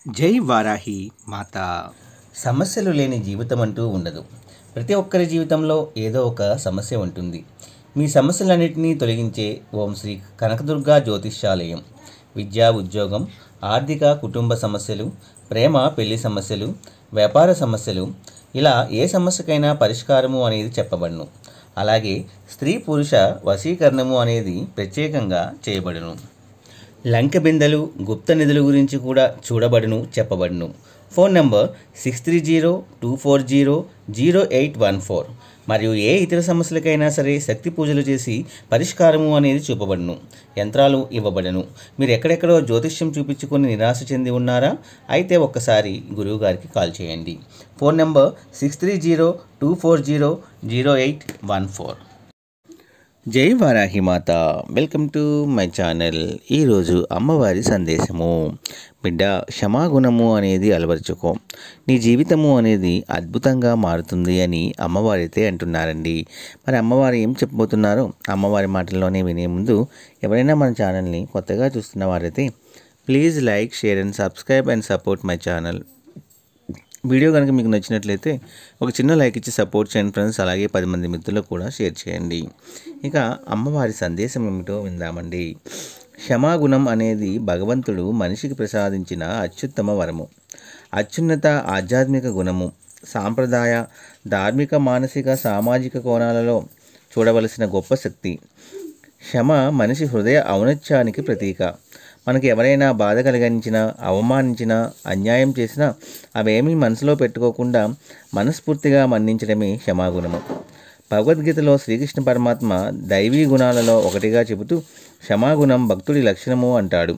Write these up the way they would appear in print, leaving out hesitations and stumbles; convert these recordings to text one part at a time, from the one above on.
జై వారాహి మాత. సమస్యలు లేని జీవితం అంటూ ఉండదు. ప్రతి ఒక్కరి జీవితంలో ఏదో ఒక సమస్య ఉంటుంది. మీ సమస్యలన్నింటినీ తొలగించే ఓం శ్రీ కనకదుర్గా జ్యోతిష్యాలయం. విద్యా, ఉద్యోగం, ఆర్థిక, కుటుంబ సమస్యలు, ప్రేమ, పెళ్లి సమస్యలు, వ్యాపార సమస్యలు, ఇలా ఏ సమస్యకైనా పరిష్కారము అనేది చెప్పబడును. అలాగే స్త్రీ పురుష వశీకరణము అనేది ప్రత్యేకంగా చేయబడును. లంక బిందెలు, గుప్త నిధుల గురించి కూడా చూడబడును, చెప్పబడును. Phone number 6302400814. మరియు ఏ ఇతర సమస్యలకైనా సరే శక్తి పూజలు చేసి పరిష్కారము అనేది చూపబడును. యంత్రాలు ఇవ్వబడను. మీరు ఎక్కడెక్కడో జ్యోతిష్యం చూపించుకొని నిరాశ చెంది ఉన్నారా? అయితే ఒక్కసారి గురువు గారికి కాల్ చేయండి. Phone number 6302400814. జై వారాహి మాత. Welcome to my channel. ఈరోజు అమ్మవారి సందేశము. బిడ్డ, క్షమాగుణము అనేది అలవరుచుకో, నీ జీవితము అనేది అద్భుతంగా మారుతుంది అని అమ్మవారైతే అంటున్నారండి. మరి అమ్మవారు ఏం చెప్పబోతున్నారో అమ్మవారి మాటల్లోనే వినే ముందు, ఎవరైనా మన ఛానల్ని కొత్తగా చూస్తున్న వారైతే please like, share and subscribe and support my channel. Video కనుక మీకు నచ్చినట్లయితే ఒక చిన్న లైక్ ఇచ్చి సపోర్ట్ చేయండి ఫ్రెండ్స్. అలాగే 10 మంది మిత్రులకు కూడా షేర్ చేయండి. ఇక అమ్మవారి సందేశం ఏమిటో విందామండి. క్షమాగుణం అనేది భగవంతుడు మనిషికి ప్రసాదించిన అత్యుత్తమ వరము, అత్యున్నత ఆధ్యాత్మిక గుణము. సాంప్రదాయ, ధార్మిక, మానసిక, సామాజిక కోణాలలో చూడవలసిన గొప్ప శక్తి. క్షమ మనిషి హృదయ ఔన్నత్యానికి ప్రతీక. మనకి ఎవరైనా బాధ కలిగించినా, అవమానించినా, అన్యాయం చేసినా అవేమీ మనసులో పెట్టుకోకుండా మనస్ఫూర్తిగా మన్నించడమే క్షమాగుణము. భగవద్గీతలో శ్రీకృష్ణ పరమాత్మ దైవీ గుణాలలో ఒకటిగా చెబుతూ క్షమాగుణం భక్తుడి లక్షణము అంటాడు.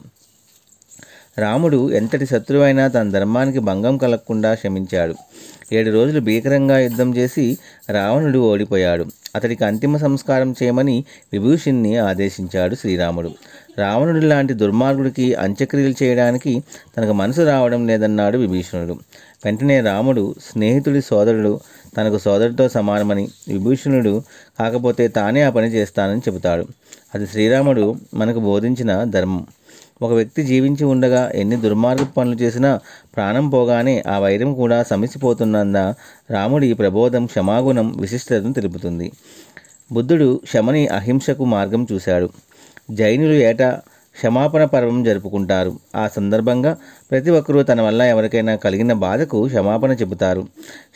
రాముడు ఎంతటి శత్రువైనా తన ధర్మానికి భంగం కలగకుండా క్షమించాడు. 7 రోజులు భీకరంగా యుద్ధం చేసి రావణుడు ఓడిపోయాడు. అతడికి అంతిమ సంస్కారం చేయమని విభూషణ్ణి ఆదేశించాడు శ్రీరాముడు. రావణుడి లాంటి దుర్మార్గుడికి అంత్యక్రియలు చేయడానికి తనకు మనసు రావడం లేదన్నాడు విభీషణుడు. వెంటనే రాముడు స్నేహితుడి సోదరుడు తనకు సోదరుడితో సమానమని, విభీషణుడు కాకపోతే తానే ఆ పని చేస్తానని చెబుతాడు. అది శ్రీరాముడు మనకు బోధించిన ధర్మం. ఒక వ్యక్తి జీవించి ఉండగా ఎన్ని దుర్మార్గ పనులు చేసినా ప్రాణం పోగానే ఆ వైరం కూడా శమిసిపోతున్నంద రాముడి ప్రబోధం క్షమాగుణం విశిష్టతను తెలుపుతుంది. బుద్ధుడు క్షమని అహింసకు మార్గం చూశాడు. జైనులు ఏటా క్షమాపణ పర్వం జరుపుకుంటారు. ఆ సందర్భంగా ప్రతి ఒక్కరూ తన వల్ల ఎవరికైనా కలిగిన బాధకు క్షమాపణ చెబుతారు.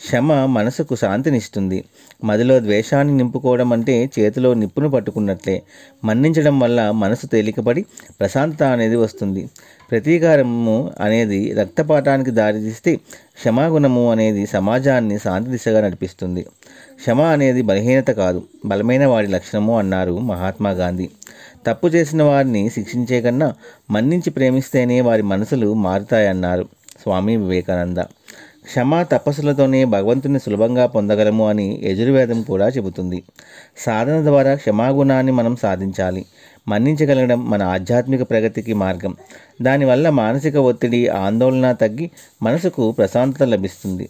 క్షమ మనసుకు శాంతినిస్తుంది. మదిలో ద్వేషాన్ని నింపుకోవడం అంటే చేతిలో నిప్పును పట్టుకున్నట్లే. మన్నించడం వల్ల మనసు తేలికపడి ప్రశాంతత అనేది వస్తుంది. ప్రతీకారము అనేది రక్తపాతానికి దారితీస్తే క్షమాగుణము అనేది సమాజాన్ని శాంతి దిశగా నడిపిస్తుంది. క్షమ అనేది బలహీనత కాదు, బలమైన వాడి లక్షణము అన్నారు మహాత్మా గాంధీ. తప్పు చేసిన వారిని శిక్షించే కన్నా మన్నించి ప్రేమిస్తేనే వారి మనసులు మారుతాయన్నారు స్వామి వివేకానంద. క్షమ తపస్సులతోనే భగవంతుని సులభంగా పొందగలము అని యజుర్వేదం కూడా చెబుతుంది. సాధన ద్వారా క్షమాగుణాన్ని మనం సాధించాలి. మన్నించగలగడం మన ఆధ్యాత్మిక ప్రగతికి మార్గం. దానివల్ల మానసిక ఒత్తిడి, ఆందోళన తగ్గి మనసుకు ప్రశాంతత లభిస్తుంది.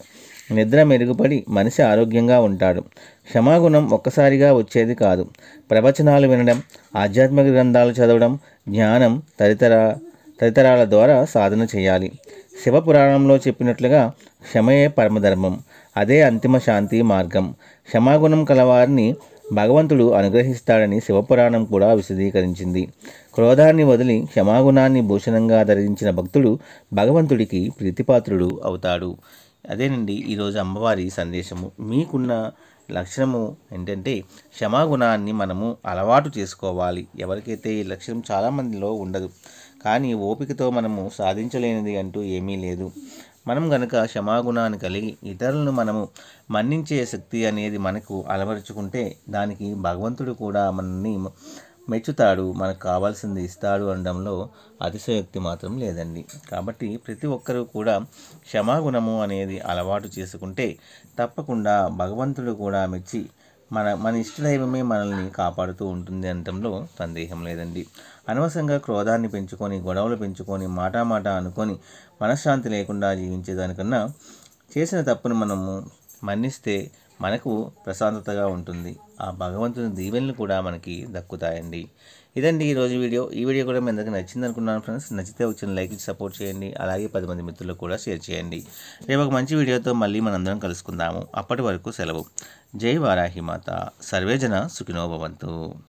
నిద్ర మెరుగుపడి మనిషి ఆరోగ్యంగా ఉంటాడు. క్షమాగుణం ఒక్కసారిగా వచ్చేది కాదు. ప్రవచనాలు వినడం, ఆధ్యాత్మిక గ్రంథాలు చదవడం, జ్ఞానం తదితరాల ద్వారా సాధన చేయాలి. శివపురాణంలో చెప్పినట్లుగా క్షమయే పరమధర్మం, అదే అంతిమ శాంతి మార్గం. క్షమాగుణం కలవారిని భగవంతుడు అనుగ్రహిస్తాడని శివపురాణం కూడా విశదీకరించింది. క్రోధాన్ని వదిలి క్షమాగుణాన్ని భూషణంగా ధరించిన భక్తుడు భగవంతుడికి ప్రీతిపాత్రుడు అవుతాడు. అదేనండి ఈరోజు అమ్మవారి సందేశము. మీకున్న లక్షణము ఏంటంటే క్షమాగుణాన్ని మనము అలవాటు చేసుకోవాలి. ఎవరికైతే ఈ లక్షణం చాలామందిలో ఉండదు, కానీ ఓపికతో మనము సాధించలేనిది అంటూ ఏమీ లేదు. మనం గనక క్షమాగుణాన్ని కలిగి ఇతరులను మనము మన్నించే శక్తి అనేది మనకు అలవరుచుకుంటే దానికి భగవంతుడు కూడా మనల్ని మెచ్చుతాడు, మనకు కావాల్సింది ఇస్తాడు అనడంలో అతిశయోక్తి మాత్రం లేదండి. కాబట్టి ప్రతి ఒక్కరూ కూడా క్షమాగుణము అనేది అలవాటు చేసుకుంటే తప్పకుండా భగవంతుడు కూడా మెచ్చి మన ఇష్టదైవమే మనల్ని కాపాడుతూ ఉంటుంది అనటంలో సందేహం లేదండి. అనవసరంగా క్రోధాన్ని పెంచుకొని, గొడవలు పెంచుకొని, మాట అనుకొని మనశ్శాంతి లేకుండా జీవించేదానికన్నా చేసిన తప్పును మనము మన్నిస్తే మనకు ప్రశాంతతగా ఉంటుంది. ఆ భగవంతుని దీవెనలు కూడా మనకి దక్కుతాయండి. ఇదండి ఈరోజు వీడియో. ఈ వీడియో కూడా మీ అందరికీ నచ్చింది అనుకున్నాను ఫ్రెండ్స్. నచ్చితే వచ్చిన లైక్ ఇచ్చి సపోర్ట్ చేయండి. అలాగే 10 మంది మిత్రులకు కూడా షేర్ చేయండి. రేపు ఒక మంచి వీడియోతో మళ్ళీ మనందరం కలుసుకుందాము. అప్పటి వరకు సెలవు. జై వారాహి మాత. సర్వేజన సుఖినో భవంతు.